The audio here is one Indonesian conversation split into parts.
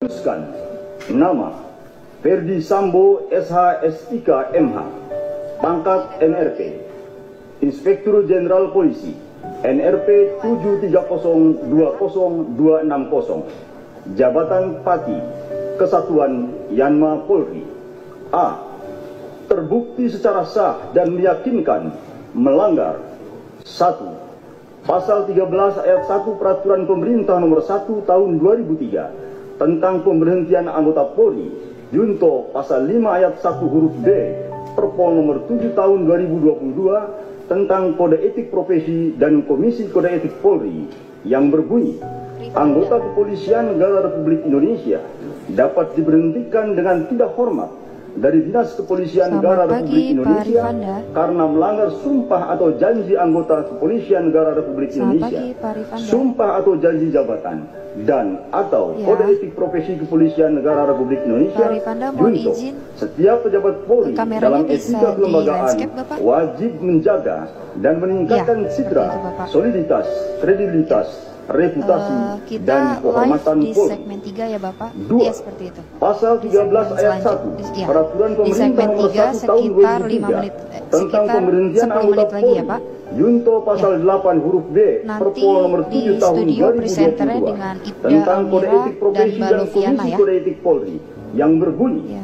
Memutuskan nama Ferdi Sambo SH.SIK MH, pangkat NRP, Inspektur Jenderal Polisi, NRP 730200260, Jabatan Pati, Kesatuan Yanma Polri. A. Terbukti secara sah dan meyakinkan melanggar 1. Pasal 13 ayat 1 Peraturan Pemerintah Nomor 1 Tahun 2003 tentang pemberhentian anggota Polri, junto Pasal 5 ayat 1 huruf D Perpol Nomor 7 Tahun 2022 tentang Kode Etik Profesi dan Komisi Kode Etik Polri yang berbunyi, anggota Kepolisian Negara Republik Indonesia dapat diberhentikan dengan tidak hormat dari Dinas Kepolisian Negara Republik Indonesia karena melanggar sumpah atau janji anggota Kepolisian Negara Republik Indonesia, sumpah atau janji jabatan, dan atau Kode Etik Profesi Kepolisian Negara Republik Indonesia. Junto, setiap pejabat Polri dalam etika kelembagaan wajib menjaga dan meningkatkan citra, soliditas, kredibilitas, reputasi dan kehormatan Polri. Segmen 3 ya Bapak. 2. Ya, seperti itu. Pasal 13 ayat 1 Peraturan Pemerintah Nomor 1 Tahun 2003 tentang pemberhentian anggota Polri, ya, Pak. junto Pasal 8 huruf B Perpol Nomor 7 Tahun 2022 tentang Kode Etik Profesi dan Komisi Kode Etik Polri yang berbunyi,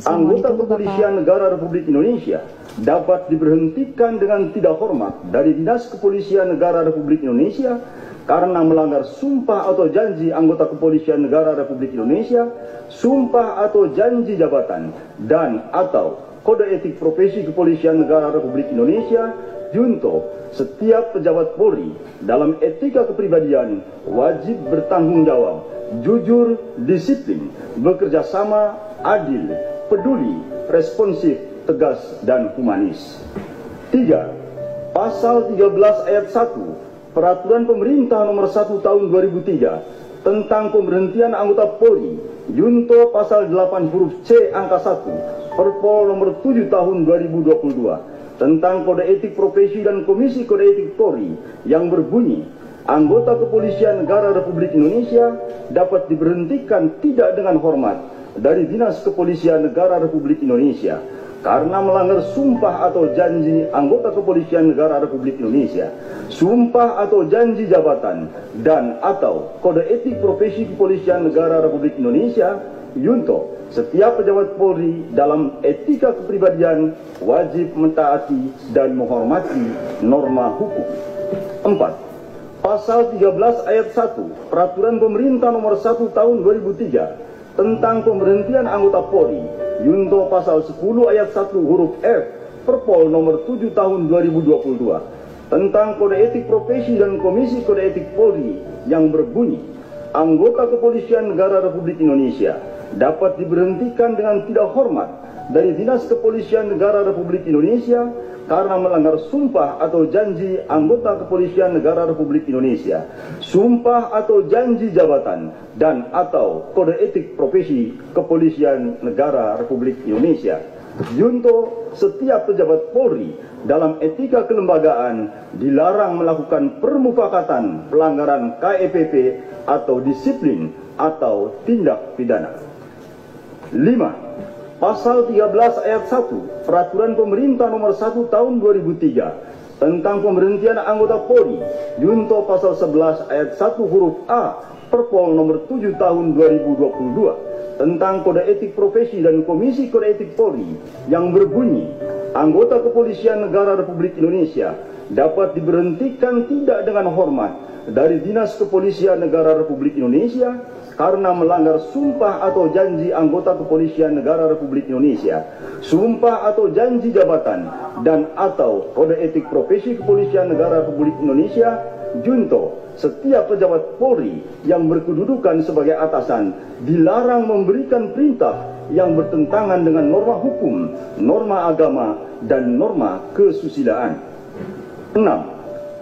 anggota Kepolisian Negara Republik Indonesia dapat diberhentikan dengan tidak hormat dari Dinas Kepolisian Negara Republik Indonesia karena melanggar sumpah atau janji anggota Kepolisian Negara Republik Indonesia, sumpah atau janji jabatan, dan atau Kode Etik Profesi Kepolisian Negara Republik Indonesia. Junto, setiap pejabat Polri dalam etika kepribadian wajib bertanggung jawab, jujur, disiplin, bekerja sama, adil, peduli, responsif, tegas, dan humanis. 3. Pasal 13 ayat 1 Peraturan Pemerintah Nomor 1 Tahun 2003 tentang pemberhentian anggota Polri, junto Pasal 8 huruf C angka 1 Perpol Nomor 7 Tahun 2022 tentang Kode Etik Profesi dan Komisi Kode Etik Polri yang berbunyi, anggota Kepolisian Negara Republik Indonesia dapat diberhentikan tidak dengan hormat dari Dinas Kepolisian Negara Republik Indonesia karena melanggar sumpah atau janji anggota Kepolisian Negara Republik Indonesia, sumpah atau janji jabatan, dan atau Kode Etik Profesi Kepolisian Negara Republik Indonesia. Junto, setiap pejabat Polri dalam etika kepribadian wajib mentaati dan menghormati norma hukum. 4. Pasal 13 ayat 1 Peraturan Pemerintah Nomor 1 Tahun 2003 tentang pemberhentian anggota Polri, junto Pasal 10 ayat 1 huruf F Perpol Nomor 7 Tahun 2022 tentang Kode Etik Profesi dan Komisi Kode Etik Polri yang berbunyi, anggota Kepolisian Negara Republik Indonesia dapat diberhentikan dengan tidak hormat dari Dinas Kepolisian Negara Republik Indonesia karena melanggar sumpah atau janji anggota Kepolisian Negara Republik Indonesia, sumpah atau janji jabatan, dan atau Kode Etik Profesi Kepolisian Negara Republik Indonesia. Junto, setiap pejabat Polri dalam etika kelembagaan dilarang melakukan permufakatan pelanggaran KEPP atau disiplin atau tindak pidana. 5. Pasal 13 ayat 1 Peraturan Pemerintah Nomor 1 Tahun 2003 tentang pemberhentian anggota Polri, junto Pasal 11 ayat 1 huruf A Perpol Nomor 7 Tahun 2022 tentang Kode Etik Profesi dan Komisi Kode Etik Polri yang berbunyi, anggota Kepolisian Negara Republik Indonesia dapat diberhentikan tidak dengan hormat dari Dinas Kepolisian Negara Republik Indonesia karena melanggar sumpah atau janji anggota Kepolisian Negara Republik Indonesia, sumpah atau janji jabatan, dan atau Kode Etik Profesi Kepolisian Negara Republik Indonesia. Junto, setiap pejabat Polri yang berkedudukan sebagai atasan dilarang memberikan perintah yang bertentangan dengan norma hukum, norma agama, dan norma kesusilaan. 6.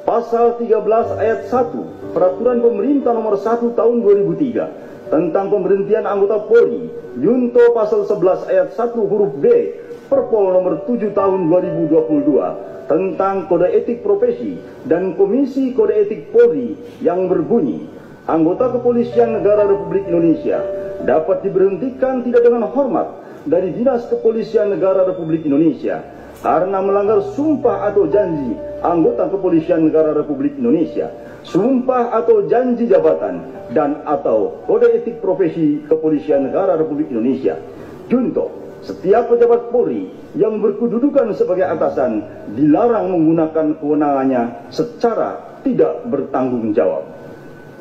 Pasal 13 ayat 1 Peraturan Pemerintah Nomor 1 Tahun 2003 tentang pemberhentian anggota Polri, junto Pasal 11 ayat 1 huruf B Perpol Nomor 7 Tahun 2022 tentang Kode Etik Profesi dan Komisi Kode Etik Polri yang berbunyi, anggota Kepolisian Negara Republik Indonesia dapat diberhentikan tidak dengan hormat dari Dinas Kepolisian Negara Republik Indonesia karena melanggar sumpah atau janji anggota Kepolisian Negara Republik Indonesia, sumpah atau janji jabatan, dan atau kode etik profesi Kepolisian Negara Republik Indonesia. Junto, setiap pejabat Polri yang berkedudukan sebagai atasan dilarang menggunakan kewenangannya secara tidak bertanggung jawab.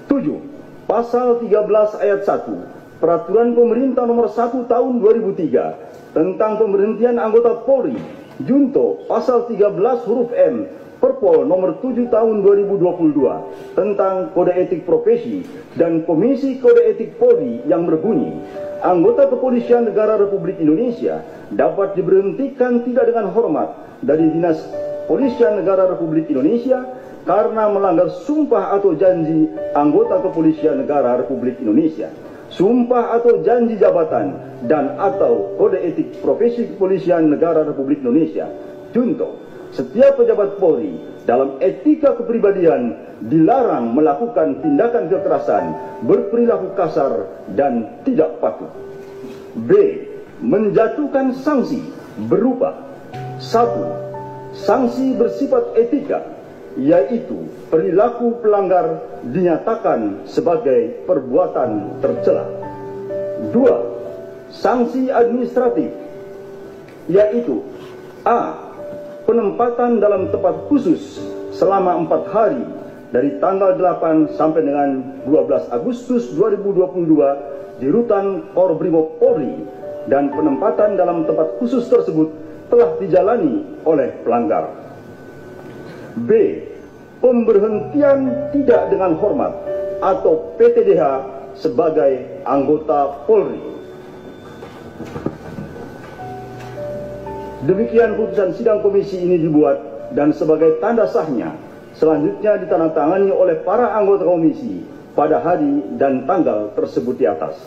7. Pasal 13 ayat 1 Peraturan Pemerintah Nomor 1 Tahun 2003 tentang pemberhentian anggota Polri, junto pasal 13 huruf M Perpol Nomor 7 Tahun 2022 tentang kode etik profesi dan Komisi Kode Etik Polri yang berbunyi, anggota Kepolisian Negara Republik Indonesia dapat diberhentikan tidak dengan hormat dari Dinas Kepolisian Negara Republik Indonesia karena melanggar sumpah atau janji anggota Kepolisian Negara Republik Indonesia, sumpah atau janji jabatan, dan atau kode etik profesi Kepolisian Negara Republik Indonesia. Junto, setiap pejabat Polri dalam etika kepribadian dilarang melakukan tindakan kekerasan, berperilaku kasar, dan tidak patuh. B. Menjatuhkan sanksi berupa 1. Sanksi bersifat etika, yaitu perilaku pelanggar dinyatakan sebagai perbuatan tercela. 2. Sanksi administratif, yaitu A. Penempatan dalam tempat khusus selama 4 hari dari tanggal 8 sampai dengan 12 Agustus 2022 di Rutan Korbrimob Polri, dan penempatan dalam tempat khusus tersebut telah dijalani oleh pelanggar. B. Pemberhentian tidak dengan hormat atau PTDH sebagai anggota Polri. Demikian putusan sidang komisi ini dibuat dan sebagai tanda sahnya selanjutnya ditandatangani oleh para anggota komisi pada hari dan tanggal tersebut di atas.